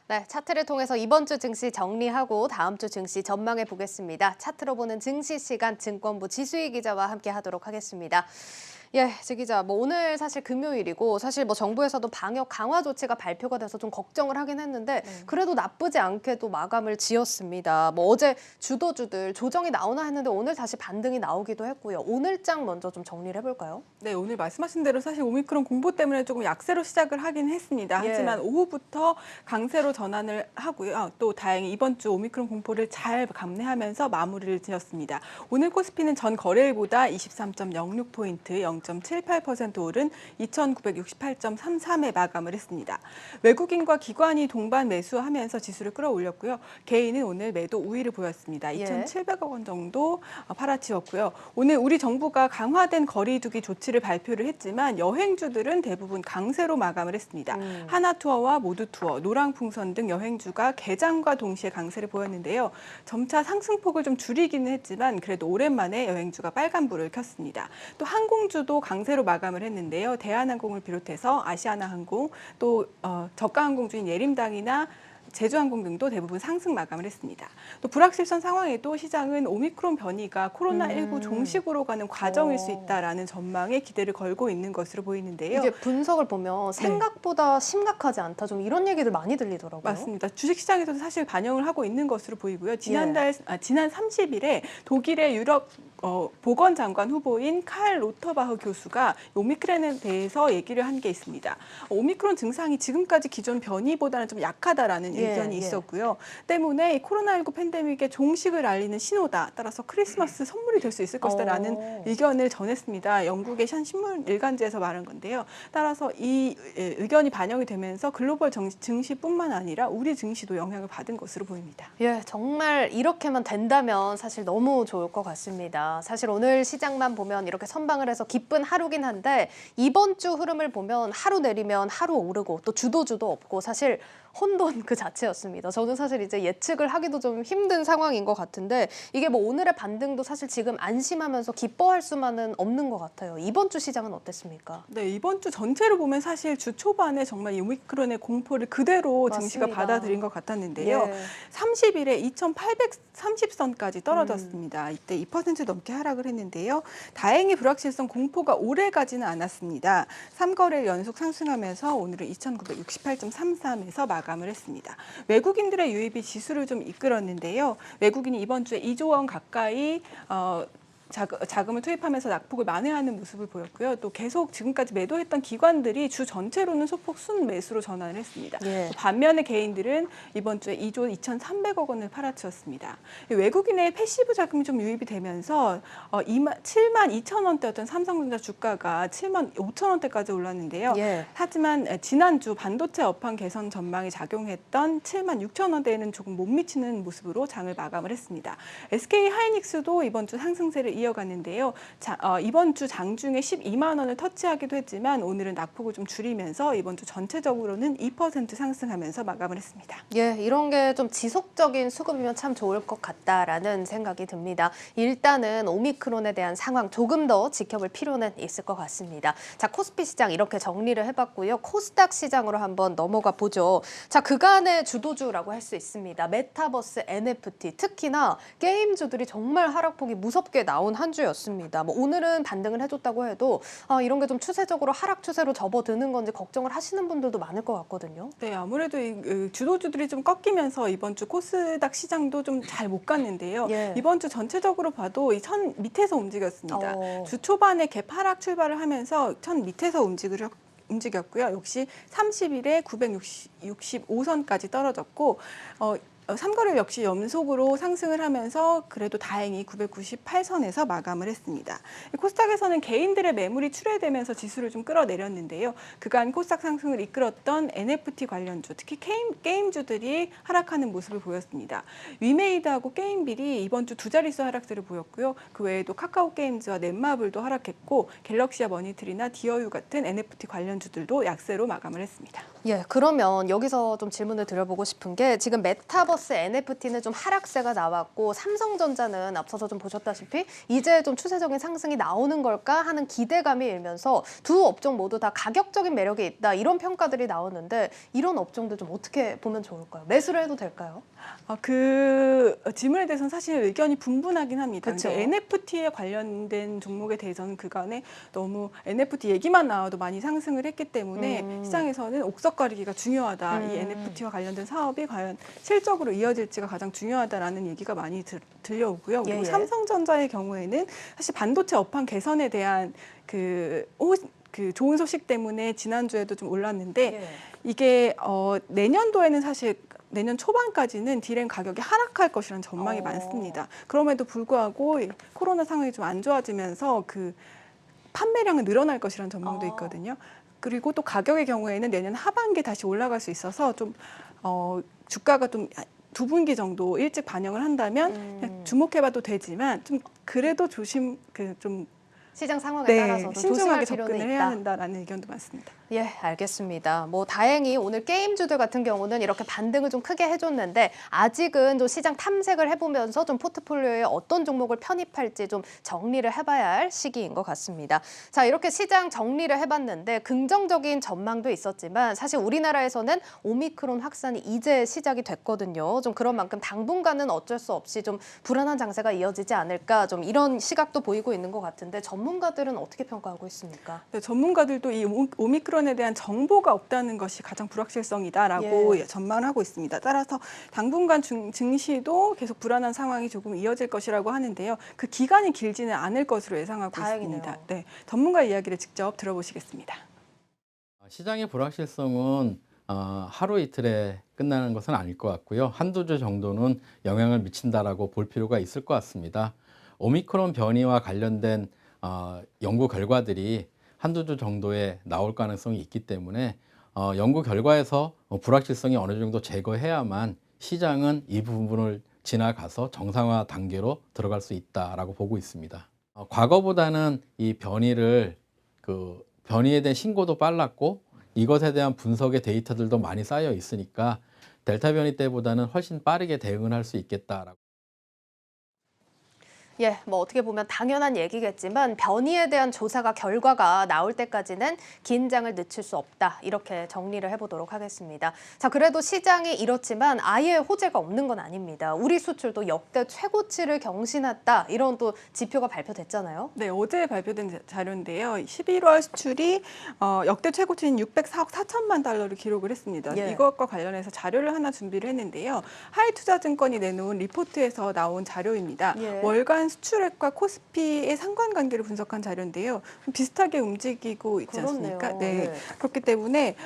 네, 차트를 통해서 이번 주 증시 정리하고 다음 주 증시 전망해 보겠습니다. 차트로 보는 증시 시간 증권부 지수희 기자와 함께 하도록 하겠습니다. 예, 지 기자, 오늘 사실 금요일이고 사실 정부에서도 방역 강화 조치가 발표가 돼서 좀 걱정을 하긴 했는데 네. 그래도 나쁘지 않게도 마감을 지었습니다. 어제 주도주들 조정이 나오나 했는데 오늘 다시 반등이 나오기도 했고요. 오늘장 먼저 좀 정리를 해볼까요? 네, 오늘 말씀하신 대로 사실 오미크론 공포 때문에 조금 약세로 시작을 하긴 했습니다. 하지만 예. 오후부터 강세로 전환을 하고요. 또 다행히 이번 주 오미크론 공포를 잘 감내하면서 마무리를 지었습니다. 오늘 코스피는 전 거래일보다 23.06포인트, 0.78% 오른 2,968.33에 마감을 했습니다. 외국인과 기관이 동반 매수하면서 지수를 끌어올렸고요. 개인은 오늘 매도 우위를 보였습니다. 예. 2,700억 원 정도 팔아치웠고요. 오늘 우리 정부가 강화된 거리두기 조치를 발표를 했지만 여행주들은 대부분 강세로 마감을 했습니다. 하나투어와 모두투어, 노랑풍선 등 여행주가 개장과 동시에 강세를 보였는데요. 점차 상승폭을 좀 줄이기는 했지만 그래도 오랜만에 여행주가 빨간불을 켰습니다. 또 항공주도 강세로 마감을 했는데요. 대한항공을 비롯해서 아시아나항공, 또 저가항공주인 예림당이나 제주항공 등도 대부분 상승 마감을 했습니다. 또 불확실성 상황에도 시장은 오미크론 변이가 코로나19 종식으로 가는 과정일 수 있다라는 전망에 기대를 걸고 있는 것으로 보이는데요. 이게 분석을 보면 생각보다 심각하지 않다. 좀 이런 얘기들 많이 들리더라고요. 맞습니다. 주식시장에서도 사실 반영을 하고 있는 것으로 보이고요. 지난 30일에 독일의 유럽 보건장관 후보인 칼 로터바흐 교수가 오미크론에 대해서 얘기를 한 게 있습니다. 오미크론 증상이 지금까지 기존 변이보다는 좀 약하다라는 의견이 있었고요. 때문에 코로나19 팬데믹의 종식을 알리는 신호다. 따라서 크리스마스 선물이 될 수 있을 것이다라는 의견을 전했습니다. 영국의 한 신문 일간지에서 말한 건데요. 따라서 이 의견이 반영이 되면서 글로벌 증시뿐만 아니라 우리 증시도 영향을 받은 것으로 보입니다. 예, 정말 이렇게만 된다면 사실 너무 좋을 것 같습니다. 사실 오늘 시장만 보면 이렇게 선방을 해서 기쁜 하루긴 한데 이번 주 흐름을 보면 하루 내리면 하루 오르고 또 주도주도 없고 사실 혼돈 그 자체였습니다. 저는 사실 이제 예측을 하기도 좀 힘든 상황인 것 같은데 이게 오늘의 반등도 사실 지금 안심하면서 기뻐할 수만은 없는 것 같아요. 이번 주 시장은 어땠습니까? 네, 이번 주 전체로 보면 사실 주 초반에 정말 이 오미크론의 공포를 그대로 증시가 맞습니다. 받아들인 것 같았는데요. 예. 30일에 2,830선까지 떨어졌습니다. 이때 2% 넘게 하락을 했는데요. 다행히 불확실성 공포가 오래 가지는 않았습니다. 3거래일 연속 상승하면서 오늘은 2,968.33에서 마감을 했습니다. 외국인들의 유입이 지수를 좀 이끌었는데요. 외국인이 이번 주에 2조 원 가까이 자금을 투입하면서 낙폭을 만회하는 모습을 보였고요. 또 계속 지금까지 매도했던 기관들이 주 전체로는 소폭 순매수로 전환을 했습니다. 예. 반면에 개인들은 이번 주에 2조 2,300억 원을 팔아치웠습니다. 외국인의 패시브 자금이 좀 유입이 되면서 7만 2천 원대였던 삼성전자 주가가 7만 5천 원대까지 올랐는데요. 예. 하지만 지난주 반도체 업황 개선 전망이 작용했던 7만 6천 원대에는 조금 못 미치는 모습으로 장을 마감을 했습니다. SK 하이닉스도 이번 주 상승세를 이어갔는데요. 이번 주 장중에 12만 원을 터치하기도 했지만 오늘은 낙폭을 좀 줄이면서 이번 주 전체적으로는 2% 상승하면서 마감을 했습니다. 예, 이런 게 좀 지속적인 수급이면 참 좋을 것 같다라는 생각이 듭니다. 일단은 오미크론에 대한 상황 조금 더 지켜볼 필요는 있을 것 같습니다. 자, 코스피 시장 이렇게 정리를 해봤고요. 코스닥 시장으로 한번 넘어가 보죠. 자, 그간의 주도주라고 할 수 있습니다. 메타버스, NFT, 특히나 게임주들이 정말 하락폭이 무섭게 나온 한 주였습니다. 오늘은 반등을 해줬다고 해도 이런 게 좀 추세적으로 하락 추세로 접어드는 건지 걱정을 하시는 분들도 많을 것 같거든요. 네, 아무래도 주도주들이 좀 꺾이면서 이번 주 코스닥 시장도 좀 잘 못 갔는데요. 예. 이번 주 전체적으로 봐도 이 천 밑에서 움직였습니다. 주 초반에 갭 하락 출발을 하면서 천 밑에서 움직였고요. 역시 30일에 965선까지 떨어졌고 3거래일 역시 연속으로 상승을 하면서 그래도 다행히 998선에서 마감을 했습니다. 코스닥에서는 개인들의 매물이 출회되면서 지수를 좀 끌어내렸는데요. 그간 코스닥 상승을 이끌었던 NFT 관련주, 특히 게임주들이 하락하는 모습을 보였습니다. 위메이드하고 게임빌이 이번 주 두 자릿수 하락세를 보였고요. 그 외에도 카카오 게임즈와 넷마블도 하락했고 갤럭시와 머니트리나 디어유 같은 NFT 관련주들도 약세로 마감을 했습니다. 예, 그러면 여기서 좀 질문을 드려보고 싶은 게 지금 메타버스 메타버스 NFT는 좀 하락세가 나왔고 삼성전자는 앞서서 좀 보셨다시피 이제 좀 추세적인 상승이 나오는 걸까 하는 기대감이 일면서 두 업종 모두 다 가격적인 매력이 있다 이런 평가들이 나오는데 이런 업종들 좀 어떻게 보면 좋을까요? 매수를 해도 될까요? 그 질문에 대해서는 사실 의견이 분분하긴 합니다. 그쵸. 근데 NFT에 관련된 종목에 대해서는 그간에 너무 NFT 얘기만 나와도 많이 상승을 했기 때문에 시장에서는 옥석거리기가 중요하다. 이 NFT와 관련된 사업이 과연 실적으로 이어질지가 가장 중요하다라는 얘기가 많이 들려오고요. 그리고 예. 삼성전자의 경우에는 사실 반도체 업황 개선에 대한 그 좋은 소식 때문에 지난주에도 좀 올랐는데 예. 이게 내년도에는 사실 내년 초반까지는 디램 가격이 하락할 것이라는 전망이 많습니다. 그럼에도 불구하고 코로나 상황이 좀 안 좋아지면서 그 판매량은 늘어날 것이라는 전망도 있거든요. 그리고 또 가격의 경우에는 내년 하반기에 다시 올라갈 수 있어서 좀 주가가 좀 두 분기 정도 일찍 반영을 한다면 그냥 주목해봐도 되지만 좀 그래도 좀 시장 상황에 따라서 좀 조심할 신중하게 필요는 접근을 있다. 해야 한다라는 의견도 많습니다. 예, 알겠습니다. 뭐 다행히 오늘 게임주들 같은 경우는 이렇게 반등을 좀 크게 해줬는데 아직은 좀 시장 탐색을 해보면서 좀 포트폴리오에 어떤 종목을 편입할지 좀 정리를 해봐야 할 시기인 것 같습니다. 자, 이렇게 시장 정리를 해봤는데 긍정적인 전망도 있었지만 사실 우리나라에서는 오미크론 확산이 이제 시작이 됐거든요. 좀 그런 만큼 당분간은 어쩔 수 없이 좀 불안한 장세가 이어지지 않을까 좀 이런 시각도 보이고 있는 것 같은데 전문가들은 어떻게 평가하고 있습니까? 네, 전문가들도 이 오미크론에 대한 정보가 없다는 것이 가장 불확실성이다라고 전망을 하고 있습니다. 따라서 당분간 증시도 계속 불안한 상황이 조금 이어질 것이라고 하는데요. 그 기간이 길지는 않을 것으로 예상하고 다행이네요. 있습니다. 네, 전문가 이야기를 직접 들어보시겠습니다. 시장의 불확실성은 하루 이틀에 끝나는 것은 아닐 것 같고요. 한두 주 정도는 영향을 미친다라고 볼 필요가 있을 것 같습니다. 오미크론 변이와 관련된 연구 결과들이 한두 주 정도에 나올 가능성이 있기 때문에 연구 결과에서 불확실성이 어느 정도 제거해야만 시장은 이 부분을 지나가서 정상화 단계로 들어갈 수 있다라고 보고 있습니다. 과거보다는 이 변이에 대한 신고도 빨랐고 이것에 대한 분석의 데이터들도 많이 쌓여 있으니까 델타 변이 때보다는 훨씬 빠르게 대응을 할 수 있겠다라고. 예, 뭐 어떻게 보면 당연한 얘기겠지만 변이에 대한 조사가 결과가 나올 때까지는 긴장을 늦출 수 없다. 이렇게 정리를 해보도록 하겠습니다. 자, 그래도 시장이 이렇지만 아예 호재가 없는 건 아닙니다. 우리 수출도 역대 최고치를 경신했다. 이런 또 지표가 발표됐잖아요. 네, 어제 발표된 자료인데요. 11월 수출이 역대 최고치인 604억 4천만 달러를 기록을 했습니다. 예. 이것과 관련해서 자료를 하나 준비를 했는데요. 하이투자증권이 내놓은 리포트에서 나온 자료입니다. 예. 월간 수출액과 코스피의 상관관계를 분석한 자료인데요. 좀 비슷하게 움직이고 있지 그렇네요. 않습니까? 네. 네. 그렇기 때문에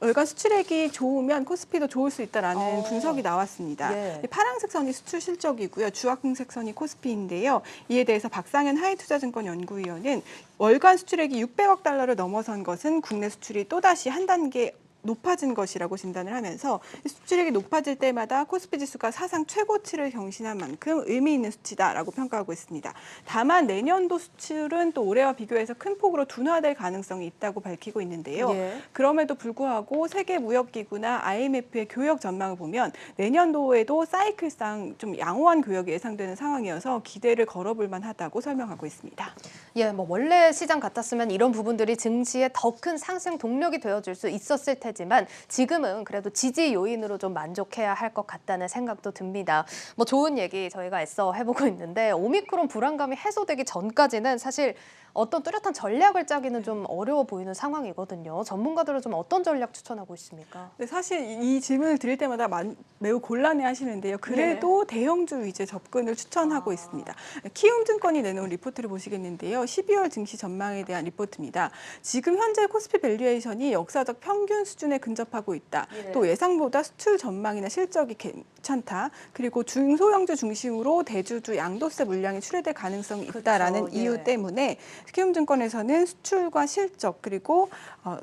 월간 수출액이 좋으면 코스피도 좋을 수 있다라는 분석이 나왔습니다. 예. 파란색 선이 수출 실적이고요. 주황색 선이 코스피인데요. 이에 대해서 박상현 하이투자증권 연구위원은 월간 수출액이 600억 달러를 넘어선 것은 국내 수출이 또다시 한 단계 높아진 것이라고 진단을 하면서 수출액이 높아질 때마다 코스피 지수가 사상 최고치를 경신한 만큼 의미 있는 수치다라고 평가하고 있습니다. 다만 내년도 수출은 또 올해와 비교해서 큰 폭으로 둔화될 가능성이 있다고 밝히고 있는데요. 예. 그럼에도 불구하고 세계무역기구나 IMF의 교역 전망을 보면 내년도에도 사이클상 좀 양호한 교역이 예상되는 상황이어서 기대를 걸어볼 만하다고 설명하고 있습니다. 예, 뭐 원래 시장 같았으면 이런 부분들이 증시에 더 큰 상승 동력이 되어줄 수 있었을 테지만 지금은 그래도 지지 요인으로 좀 만족해야 할 것 같다는 생각도 듭니다. 뭐 좋은 얘기 저희가 애써 해보고 있는데 오미크론 불안감이 해소되기 전까지는 사실 어떤 뚜렷한 전략을 짜기는 좀 어려워 보이는 상황이거든요. 전문가들은 좀 어떤 전략 추천하고 있습니까? 네, 사실 이 질문을 드릴 때마다 매우 곤란해하시는데요. 그래도 대형주 위주의 접근을 추천하고 있습니다. 키움증권이 내놓은 리포트를 보시겠는데요. 12월 증시 전망에 대한 리포트입니다. 지금 현재 코스피 밸류에이션이 역사적 평균 수준에 근접하고 있다. 또 예상보다 수출 전망이나 실적이 괜찮다. 그리고 중소형주 중심으로 대주주 양도세 물량이 출회될 가능성이 있다라는 이유 때문에 키움증권에서는 수출과 실적 그리고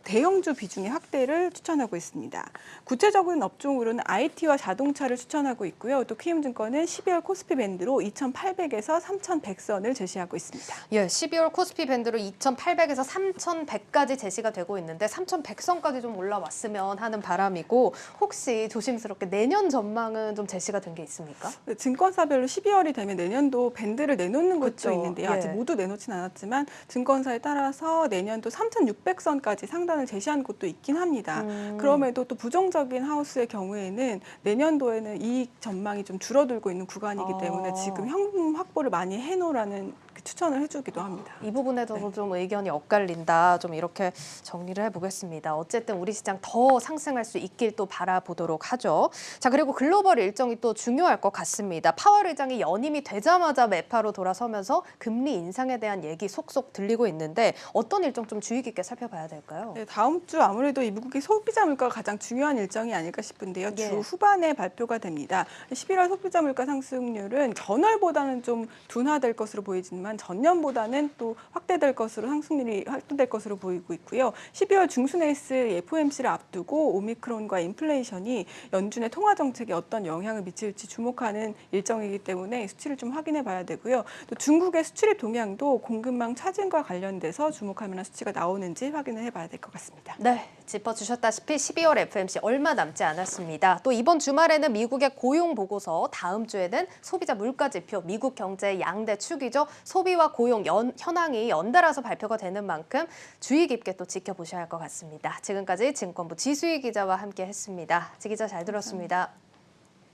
대형주 비중의 확대를 추천하고 있습니다. 구체적인 업종으로는 IT와 자동차를 추천하고 있고요. 또 키움증권은 12월 코스피 밴드로 2,800에서 3,100선을 제시하고 있습니다. 예, 12월 코스피 밴드로 2,800에서 3,100까지 제시가 되고 있는데 3,100선까지 좀 올라왔으면 하는 바람이고 혹시 조심스럽게 내년 전망은 좀 제시가 된 게 있습니까? 증권사별로 12월이 되면 내년도 밴드를 내놓는 것도 그쵸. 있는데요. 예. 아직 모두 내놓진 않았지만 증권사에 따라서 내년도 3,600선까지 상단을 제시한 곳도 있긴 합니다. 그럼에도 또 부정적인 하우스의 경우에는 내년도에는 이익 전망이 좀 줄어들고 있는 구간이기 때문에 지금 현금 확보를 많이 해놓으라는 추천을 해주기도 합니다. 이 부분에 대해서 좀 의견이 엇갈린다. 좀 이렇게 정리를 해보겠습니다. 어쨌든 우리 시장 더 상승할 수 있길 또 바라보도록 하죠. 자, 그리고 글로벌 일정이 또 중요할 것 같습니다. 파월 의장이 연임이 되자마자 매파로 돌아서면서 금리 인상에 대한 얘기 속속 들리고 있는데 어떤 일정 좀 주의 깊게 살펴봐야 될까요? 네, 다음 주 아무래도 이 미국의 소비자 물가가 가장 중요한 일정이 아닐까 싶은데요. 예. 주 후반에 발표가 됩니다. 11월 소비자 물가 상승률은 전월보다는 좀 둔화될 것으로 보이지만 전년보다는 또 확대될 것으로 상승률이 확대될 것으로 보이고 있고요. 12월 중순에 FOMC를 앞두고 오미크론과 인플레이션이 연준의 통화 정책에 어떤 영향을 미칠지 주목하는 일정이기 때문에 수치를 좀 확인해 봐야 되고요. 또 중국의 수출입 동향도 공급망 차진과 관련돼서 주목할 만한 수치가 나오는지 확인을 해봐야 될 것 같습니다. 네, 짚어주셨다시피 12월 FOMC 얼마 남지 않았습니다. 또 이번 주말에는 미국의 고용 보고서, 다음 주에는 소비자 물가 지표, 미국 경제의 양대 축이죠. 소비와 고용 현황이 연달아서 발표가 되는 만큼 주의 깊게 또 지켜보셔야 할 것 같습니다. 지금까지 증권부 지수희 기자와 함께했습니다. 지 기자 잘 들었습니다.